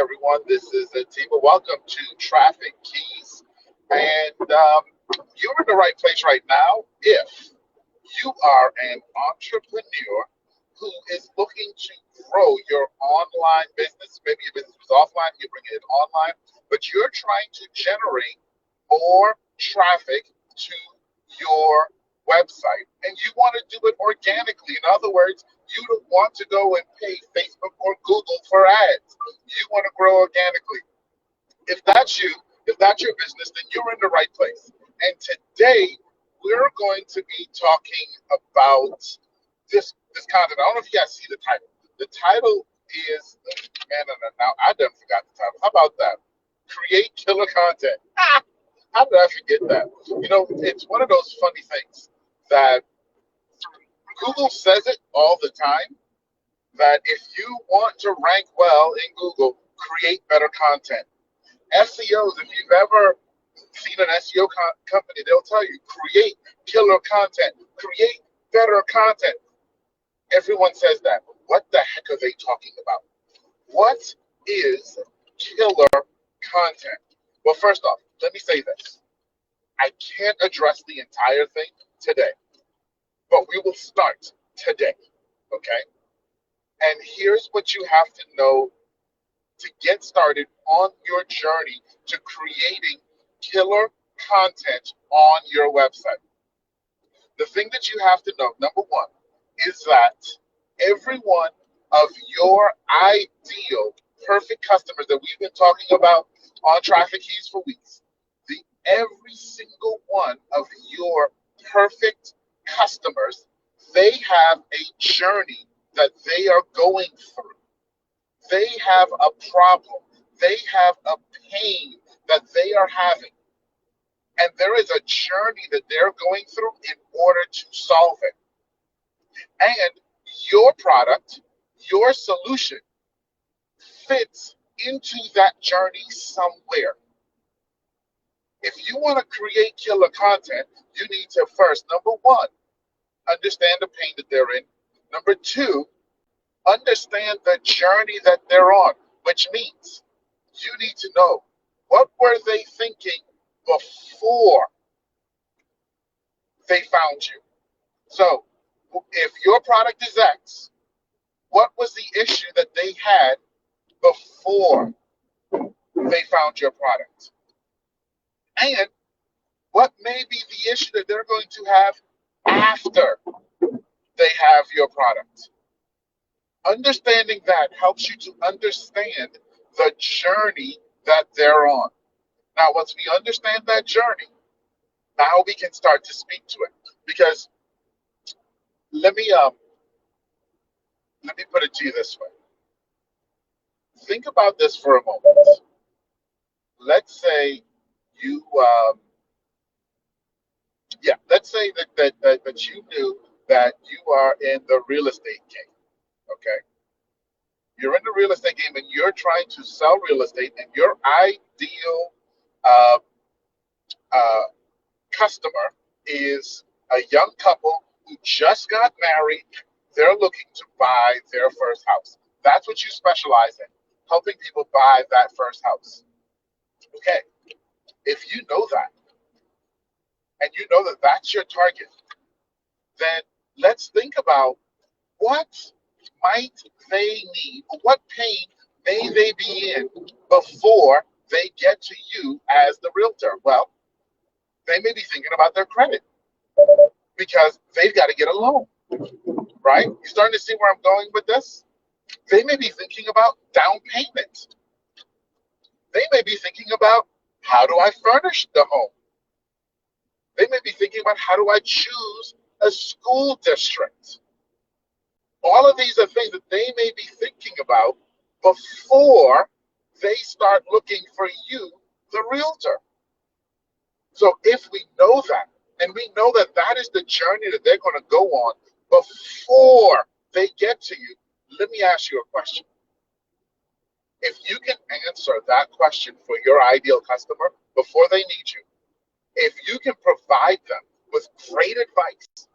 everyone. This is Atiba. Welcome to Traffic Keys. And you're in the right place right now if you are an entrepreneur who is looking to grow your online business. Maybe your business was offline, you're bringing it online, but you're trying to generate more traffic to your website and you want to do it organically. In other words, you don't want to go and pay Facebook or Google for ads. You want to grow organically. If that's you, if that's your business, then you're in the right place. And today we're going to be talking about this content. I don't know if you guys see the title. The title is now I done forgot the title. How about that? Create killer content. How did I forget that? You know, it's one of those funny things that Google says it all the time, that if you want to rank well in Google, create better content. SEOs, if you've ever seen an SEO company, they'll tell you, create killer content, create better content. Everyone says that. What the heck are they talking about? What is killer content? Well, first off, let me say this. I can't address the entire thing today, but we will start today, okay? And here's what you have to know to get started on your journey to creating killer content on your website. The thing that you have to know, number one, is that every one of your ideal perfect customers that we've been talking about on Traffic Keys for weeks, every single one of your perfect customers, they have a journey that they are going through. They have a problem. They have a pain that they are having. And there is a journey that they're going through in order to solve it. And your product, your solution fits into that journey somewhere. If you want to create killer content, you need to first, number one, understand the pain that they're in. Number two, understand the journey that they're on, which means you need to know what were they thinking before they found you. So if your product is X, what was the issue that they had before they found your product? And what may be the issue that they're going to have after they have your product? Understanding that helps you to understand the journey that they're on. Now, once we understand that journey, now we can start to speak to it. Because let me put it to you this way. Think about this for a moment. Let's say you let's say that you knew that you are in the real estate game. Okay, you're in the real estate game and you're trying to sell real estate, and your ideal uh, uh, customer is a young couple who just got married. They're looking to buy their first house. That's what you specialize in, helping people buy that first house. Okay, if you know that, and you know that that's your target, then let's think about what might they need, what pain may they be in before they get to you as the realtor. Well, they may be thinking about their credit because they've got to get a loan, right? You starting to see where I'm going with this? They may be thinking about down payment. They may be thinking about, how do I furnish the home? They may be thinking about, how do I choose a school district? All of these are things that they may be thinking about before they start looking for you, the realtor. So if we know that, and we know that that is the journey that they're going to go on before they get to you, let me ask you a question. If you can answer that question for your ideal customer before they need you, if you can provide them with great advice,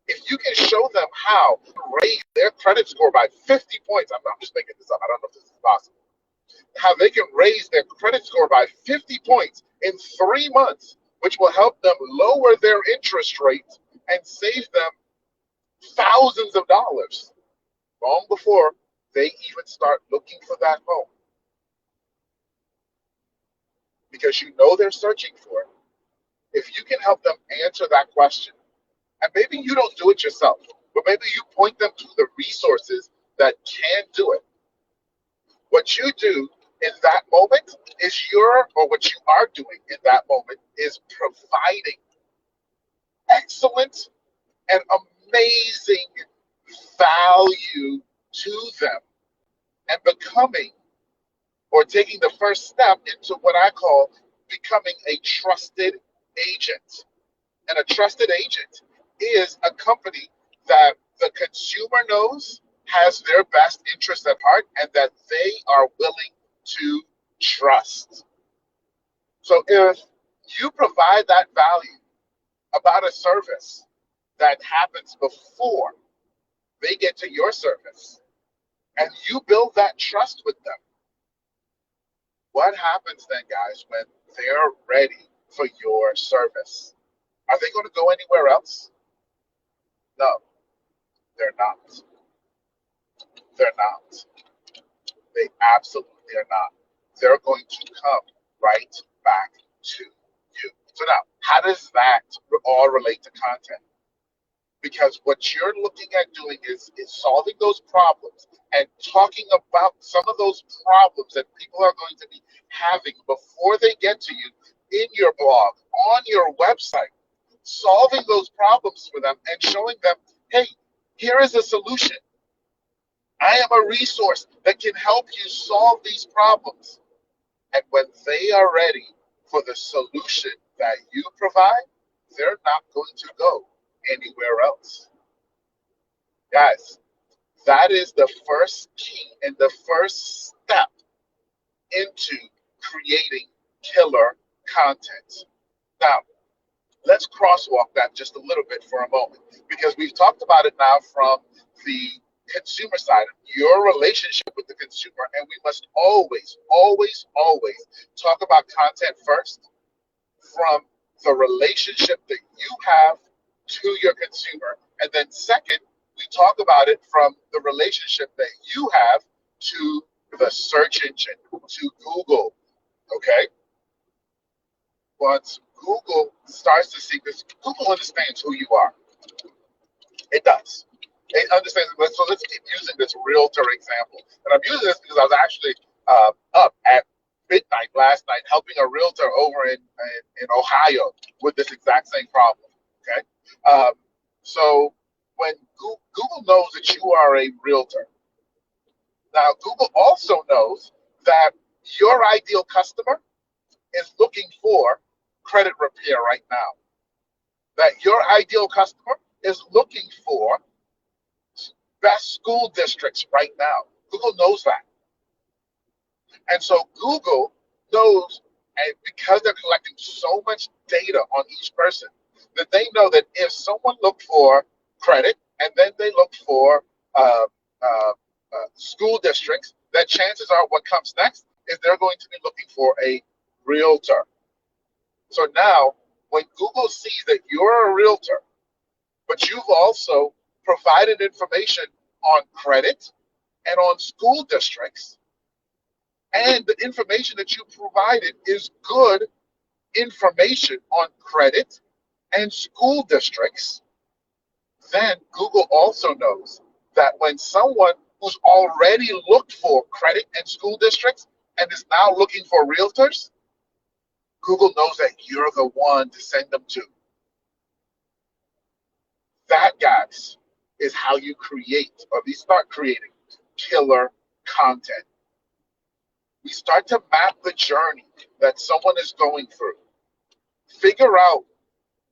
if you can show them how to raise their credit score by 50 points, I'm just making this up, I don't know if this is possible. how they can raise their credit score by 50 points in 3 months, which will help them lower their interest rate and save them thousands of dollars long before they even start looking for that home. Because you know they're searching for it. If you can help them answer that question, and maybe you don't do it yourself, but maybe you point them to the resources that can do it. What you do in that moment is what you are doing in that moment is providing excellent and amazing value to them and becoming or taking the first step into what I call becoming a trusted agent. And a trusted agent is a company that the consumer knows has their best interest at heart and that they are willing to trust. So if you provide that value about a service that happens before they get to your service and you build that trust with them, what happens then, guys, when they're ready for your service? Are they going to go anywhere else? No, they're not. They're not. They absolutely are not. They're going to come right back to you. So now, how does that all relate to content? Because what you're looking at doing is solving those problems and talking about some of those problems that people are going to be having before they get to you in your blog, on your website, solving those problems for them and showing them, hey, here is a solution. I am a resource that can help you solve these problems. And when they are ready for the solution that you provide, they're not going to go anywhere else. Guys, that is the first key and the first step into creating killer content. Now, let's crosswalk that just a little bit for a moment because we've talked about it now from the consumer side of your relationship with the consumer, and we must always, always, always talk about content first from the relationship that you have to your consumer. And then second, we talk about it from the relationship that you have to the search engine, to Google. Okay? Once Google starts to see this, Google understands who you are. It does. It understands. So let's keep using this realtor example. And I'm using this because I was actually up at midnight last night helping a realtor over in Ohio with this exact same problem. Okay. So when Google knows that you are a realtor, now Google also knows that your ideal customer is looking for credit repair right now. That your ideal customer is looking for best school districts right now. Google knows that. And so Google knows, and because they're collecting so much data on each person, that they know that if someone looked for credit and then they look for school districts, that chances are what comes next is they're going to be looking for a realtor. So now, when Google sees that you're a realtor, but you've also provided information on credit and on school districts, and the information that you provided is good information on credit and school districts, then Google also knows that when someone who's already looked for credit and school districts and is now looking for realtors, Google knows that you're the one to send them to. That, guys, is how you create, or we start creating killer content. We start to map the journey that someone is going through. Figure out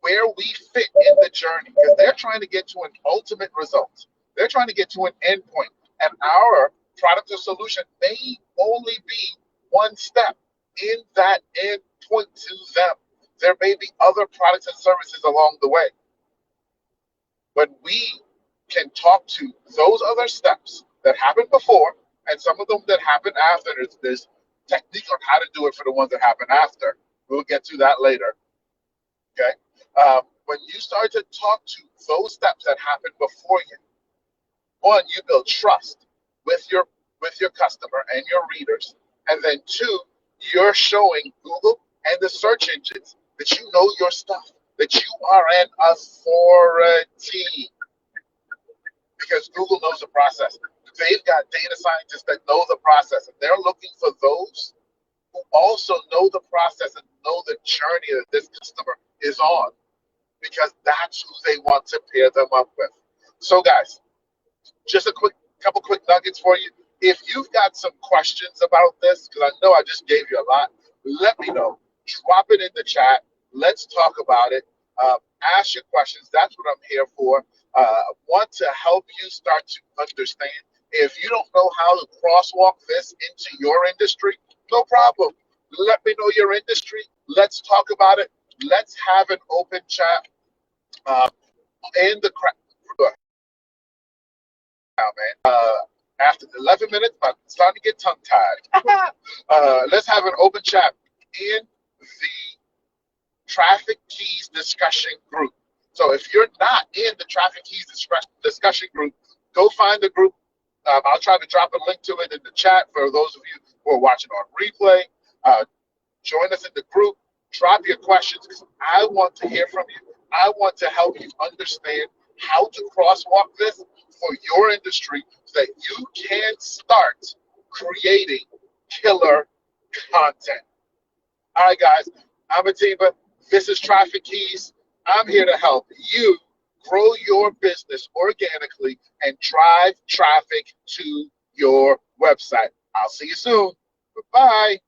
where we fit in the journey because they're trying to get to an ultimate result. They're trying to get to an end point, and our product or solution may only be one step in that end point to them. There may be other products and services along the way. When we can talk to those other steps that happened before and some of them that happen after, there's technique on how to do it for the ones that happen after. We'll get to that later. Okay. When you start to talk to those steps that happen before you, one, you build trust with your customer and your readers, and then two, you're showing Google and the search engines that you know your stuff, that you are an authority, because Google knows the process. They've got data scientists that know the process, and they're looking for those who also know the process and know the journey that this customer is on, because that's who they want to pair them up with. So, guys, just a couple quick nuggets for you. If you've got some questions about this, because I know I just gave you a lot, let me know. Drop it in the chat. Let's talk about it. Ask your questions. That's what I'm here for. Want to help you start to understand. If you don't know how to crosswalk this into your industry, no problem. Let me know your industry. Let's talk about it. Let's have an open chat. In the now, man. After 11 minutes, I'm starting to get tongue-tied. Let's have an open chat in the Traffic Keys discussion group. So if you're not in the Traffic Keys discussion group, go find the group. I'll try to drop a link to it in the chat for those of you who are watching on replay. Join us in the group. Drop your questions, because I want to hear from you. I want to help you understand how to crosswalk this for your industry so that you can start creating killer content. All right, guys, I'm Atiba. This is Traffic Keys. I'm here to help you grow your business organically and drive traffic to your website. I'll see you soon. Bye-bye.